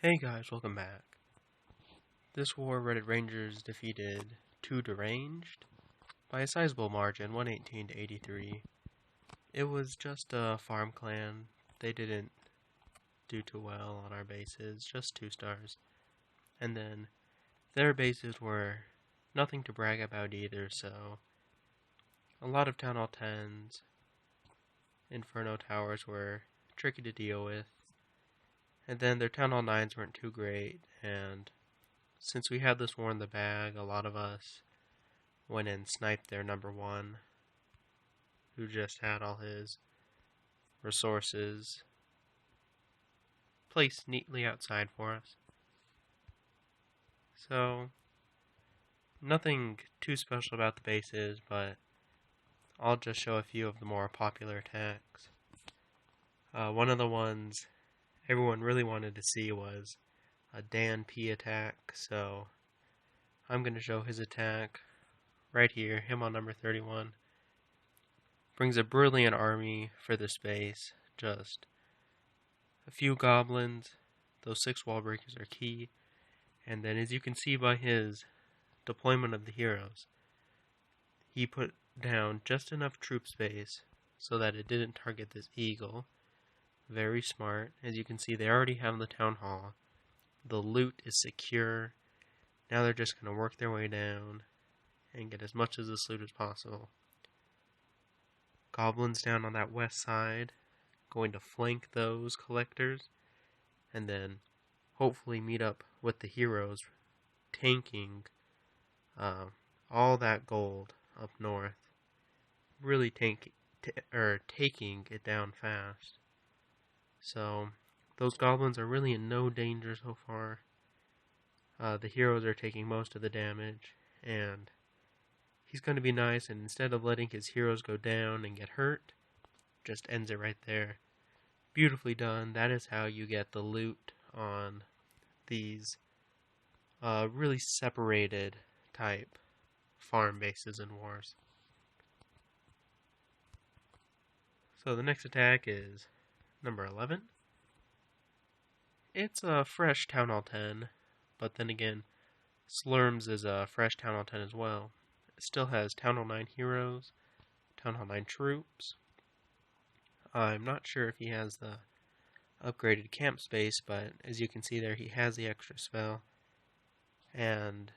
Hey guys, welcome back. This war, Reddit Rangers defeated 2Deranged by a sizable margin, 118 to 83. It was just a farm clan. They didn't do too well on our bases, just 2 stars. And then their bases were nothing to brag about either, so a lot of Town Hall 10s, Inferno Towers were tricky to deal with. And then their Town Hall 9s weren't too great, and since we had this war in the bag, a lot of us went and sniped their number 1, who just had all his resources placed neatly outside for us. So, nothing too special about the bases, but I'll just show a few of the more popular attacks. One of the ones everyone really wanted to see was a DanP attack, so I'm going to show his attack right here, him on number 31. Brings a brilliant army for this base, just a few goblins, those 6 wall breakers are key, and then as you can see by his deployment of the heroes, he put down just enough troop space so that it didn't target this eagle. Very smart. As you can see, they already have the town hall. The loot is secure. Now they're just going to work their way down and get as much of this loot as possible. Goblins down on that west side, going to flank those collectors, and then hopefully meet up with the heroes, tanking all that gold up north. Really taking it down fast. So those goblins are really in no danger so far. The heroes are taking most of the damage, and he's going to be nice, and instead of letting his heroes go down and get hurt, just ends it right there. Beautifully done. That is how you get the loot on these really separated type farm bases in wars. So the next attack is number 11. It's a fresh Town Hall 10, but then again, Slurms is a fresh Town Hall 10 as well. It still has Town Hall 9 heroes, Town Hall 9 troops. I'm not sure if he has the upgraded camp space, but as you can see there, he has the extra spell. And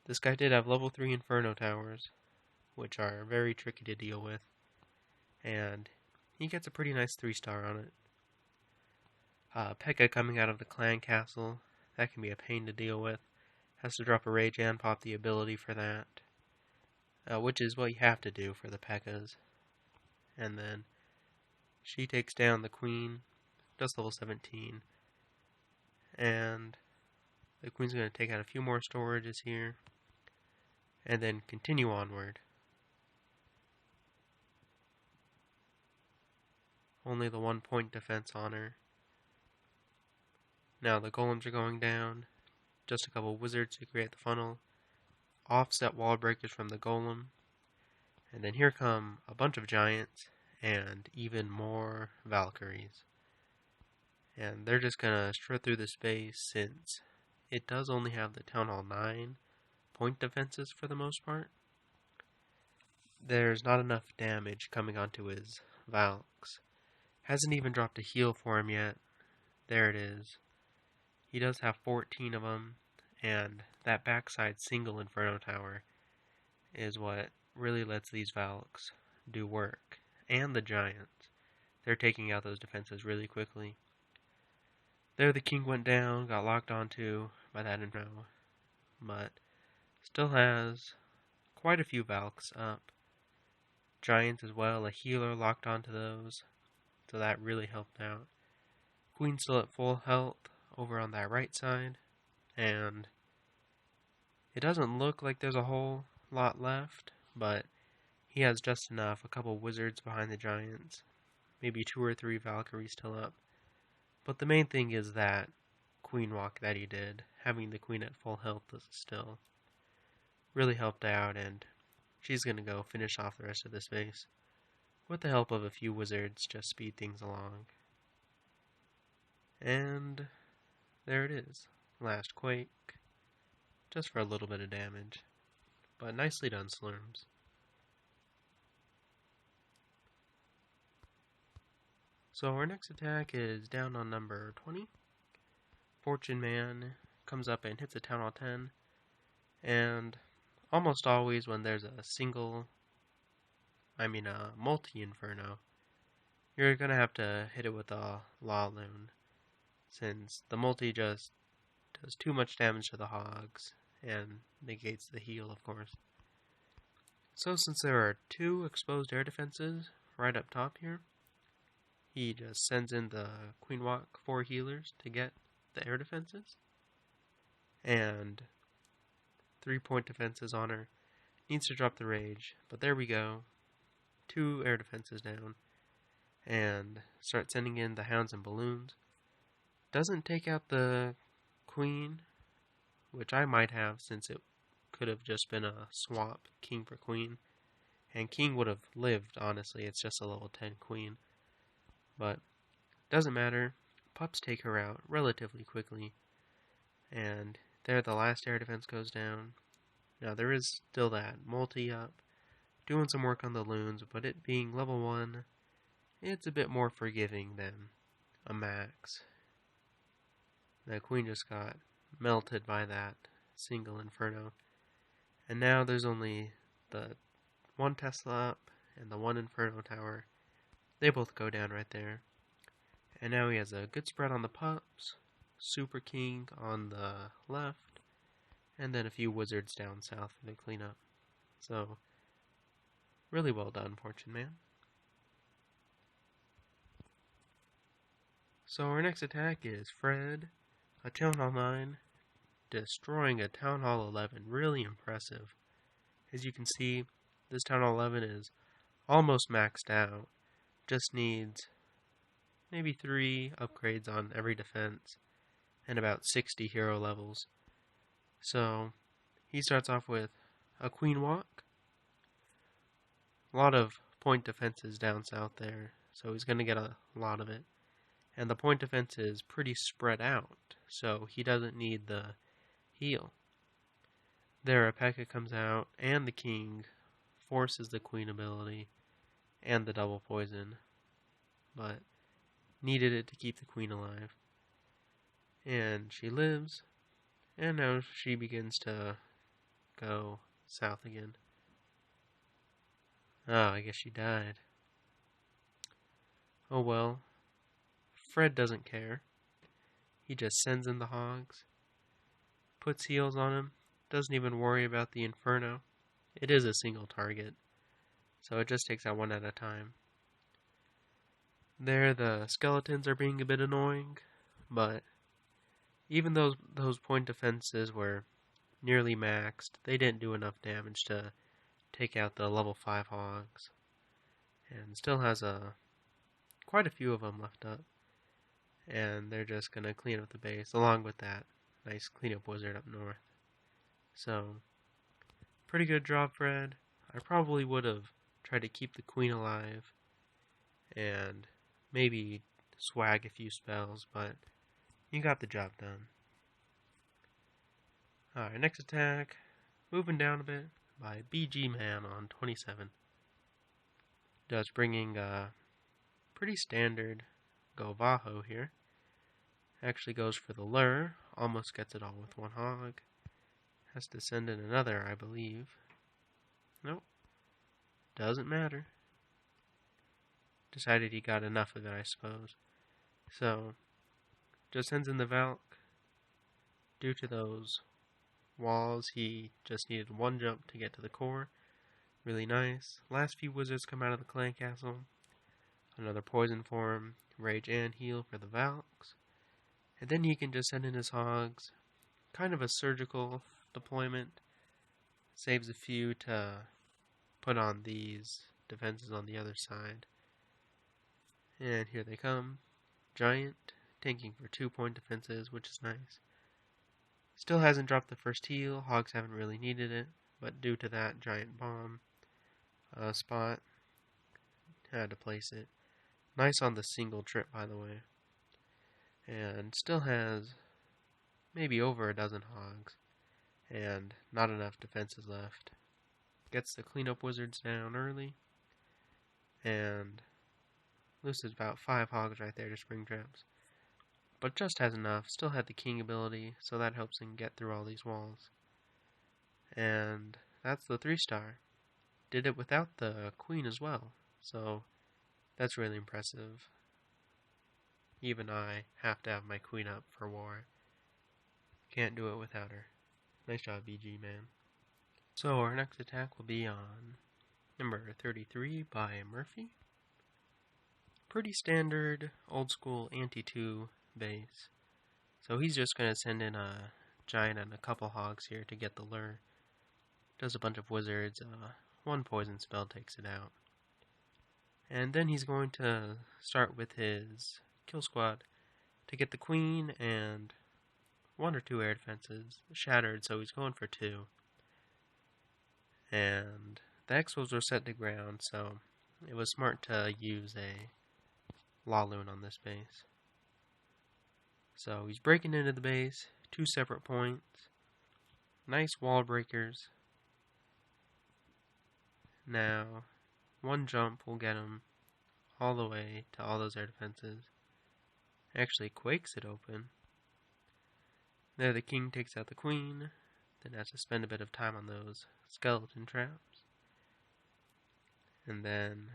this guy did have level 3 Inferno Towers, which are very tricky to deal with. And he gets a pretty nice 3-star on it. P.E.K.K.A coming out of the clan castle, that can be a pain to deal with. Has to drop a rage and pop the ability for that, which is what you have to do for the P.E.K.K.As. And then she takes down the queen, just level 17. And the queen's going to take out a few more storages here, and then continue onward. Only the 1-point defense on her. Now the golems are going down. Just a couple wizards to create the funnel. Offset wall breakers from the golem. And then here come a bunch of giants and even more Valkyries. And they're just going to strut through the space since it does only have the Town Hall 9 point defenses for the most part. There's not enough damage coming onto his Valks. Hasn't even dropped a heal for him yet. There it is. He does have 14 of them, and that backside single Inferno Tower is what really lets these Valks do work. And the giants. They're taking out those defenses really quickly. There the king went down, got locked onto by that Inferno, but still has quite a few Valks up. Giants as well, a healer locked onto those, so that really helped out. Queen's still at full health over on that right side, and it doesn't look like there's a whole lot left, but he has just enough, a couple wizards behind the giants, maybe 2 or 3 Valkyries still up. But the main thing is that queen walk that he did, having the queen at full health still really helped out, and she's going to go finish off the rest of this base with the help of a few wizards, just speed things along. And there it is. Last quake. Just for a little bit of damage. But nicely done, Slurms. So our next attack is down on number 20. BGMan comes up and hits a Town Hall 10. And almost always when there's a multi-inferno, you're going to have to hit it with a Law Loon, since the multi just does too much damage to the hogs and negates the heal, of course. So since there are 2 exposed air defenses right up top here, he just sends in the Queen Walk 4 healers to get the air defenses, and 3-point defenses on her. Needs to drop the rage, but there we go. 2 air defenses down, and start sending in the hounds and balloons. Doesn't take out the queen, which I might have, since it could have just been a swap, king for queen. And king would have lived, honestly. It's just a level 10 queen. But doesn't matter. Pups take her out relatively quickly. And there the last air defense goes down. Now there is still that multi up, doing some work on the loons, but it being level 1, it's a bit more forgiving than a max. The queen just got melted by that single inferno. And now there's only the 1 Tesla up and the 1 inferno tower. They both go down right there. And now he has a good spread on the pups, Super King on the left, and then a few wizards down south for the cleanup. So, really well done, BGMan. So our next attack is Fred, a Town Hall 9, destroying a Town Hall 11. Really impressive. As you can see, this Town Hall 11 is almost maxed out. Just needs maybe 3 upgrades on every defense and about 60 hero levels. So he starts off with a Queen Walk. A lot of point defenses down south there, so he's going to get a lot of it. And the point defense is pretty spread out, so he doesn't need the heal. There a P.E.K.K.A comes out, and the king forces the queen ability and the double poison, but needed it to keep the queen alive. And she lives, and now she begins to go south again. Oh, I guess she died. Oh well. Fred doesn't care. He just sends in the hogs, puts heals on him, doesn't even worry about the inferno. It is a single target, so it just takes out 1 at a time. There the skeletons are being a bit annoying, but even though those point defenses were nearly maxed, they didn't do enough damage to take out the level 5 hogs, and still has quite a few of them left up, and they're just going to clean up the base along with that nice cleanup wizard up north. So, pretty good job, Fred. I probably would have tried to keep the queen alive and maybe swag a few spells, but you got the job done. Alright, next attack, moving down a bit by BGMan on 27. Just bringing a pretty standard Govaho here. Actually goes for the lure, almost gets it all with 1 hog. Has to send in another, I believe. Nope. Doesn't matter. Decided he got enough of it, I suppose. So, just sends in the Valk. Due to those walls, he just needed 1 jump to get to the core. Really nice. Last few wizards come out of the clan castle. Another poison form, rage and heal for the Valks. And then he can just send in his hogs. Kind of a surgical deployment. Saves a few to put on these defenses on the other side. And here they come. Giant, tanking for 2-point defenses, which is nice. Still hasn't dropped the first heal. Hogs haven't really needed it, but due to that giant bomb spot, had to place it. Nice on the single trip, by the way. And still has maybe over a dozen hogs, and not enough defenses left. Gets the cleanup wizards down early, and loses about 5 hogs right there to spring traps. But just has enough, still had the king ability, so that helps him get through all these walls. And that's the 3-star. Did it without the queen as well, so that's really impressive. Even I have to have my queen up for war. Can't do it without her. Nice job, BGMan. So our next attack will be on number 33 by Murphy. Pretty standard, old school anti-2 base. So he's just going to send in a giant and a couple hogs here to get the lure. Does a bunch of wizards, one poison spell takes it out. And then he's going to start with his kill squad to get the queen and 1 or 2 air defenses shattered, so he's going for 2. And the Expos were set to ground, so it was smart to use a Laloon on this base. So he's breaking into the base, 2 separate points, nice wall breakers. Now, 1 jump will get him all the way to all those air defenses. Actually quakes it open. There the king takes out the queen, then has to spend a bit of time on those skeleton traps. And then,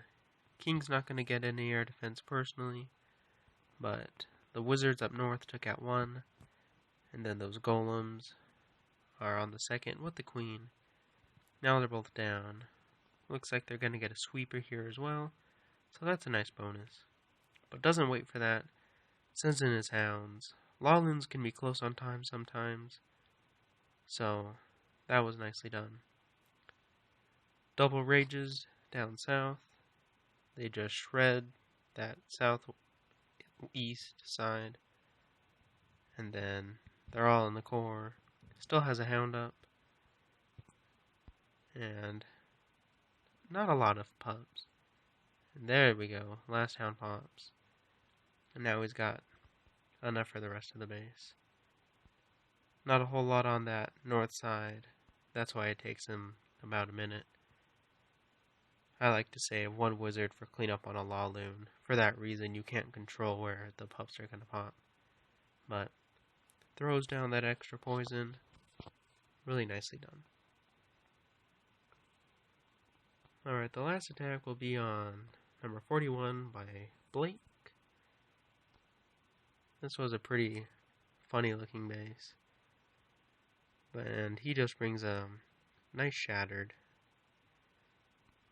king's not going to get any air defense personally, but the wizards up north took out 1, and then those golems are on the second with the queen. Now they're both down. Looks like they're going to get a sweeper here as well, so that's a nice bonus. But doesn't wait for that, sends in his hounds. Laloons can be close on time sometimes, so that was nicely done. Double rages down south. They just shred that southeast side, and then they're all in the core. Still has a hound up, and not a lot of pups. And there we go, last hound pops. And now he's got enough for the rest of the base. Not a whole lot on that north side. That's why it takes him about a minute. I like to save 1 wizard for cleanup on a Laloon. For that reason, you can't control where the pups are going to pop. But throws down that extra poison. Really nicely done. Alright, the last attack will be on number 41 by Blake. This was a pretty funny looking base. And he just brings a nice shattered.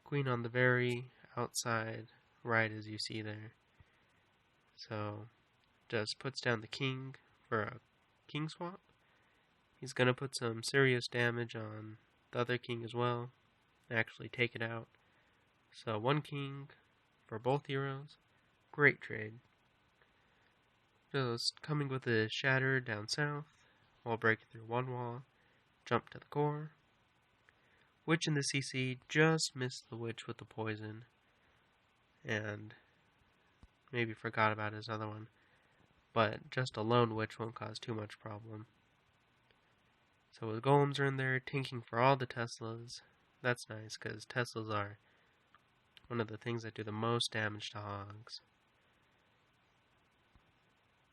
Queen on the very outside, right as you see there. So, just puts down the king for a king swap. He's going to put some serious damage on the other king as well. Actually take it out. So 1 king for both heroes. Great trade. Just coming with a shatter down south, while breaking through 1 wall, jump to the core. Witch in the CC just missed the witch with the poison, and maybe forgot about his other one, but just a lone witch won't cause too much problem. So his golems are in there, tanking for all the Teslas. That's nice, because Teslas are one of the things that do the most damage to hogs.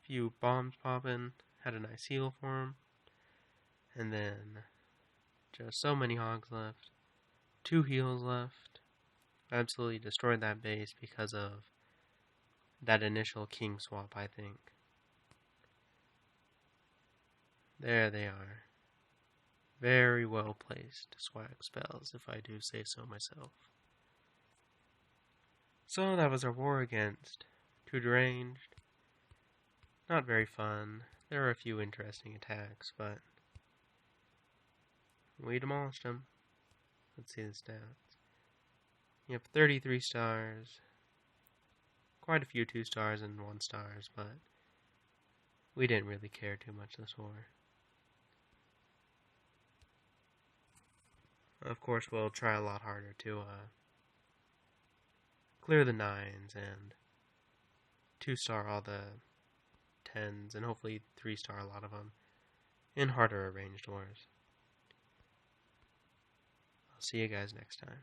Few bombs popping, had a nice heal for him, and then just so many hogs left, 2 heals left. Absolutely destroyed that base because of that initial king swap, I think. There they are. Very well placed swag spells, if I do say so myself. So that was our war against 2Deranged. Not very fun. There were a few interesting attacks, but we demolished them. Let's see the stats. You have 33 stars. Quite a few 2 stars and 1 stars, but we didn't really care too much this war. Of course, we'll try a lot harder to clear the 9s and 2-star all the 10s, and hopefully 3-star a lot of them. in harder arranged wars. I'll see you guys next time.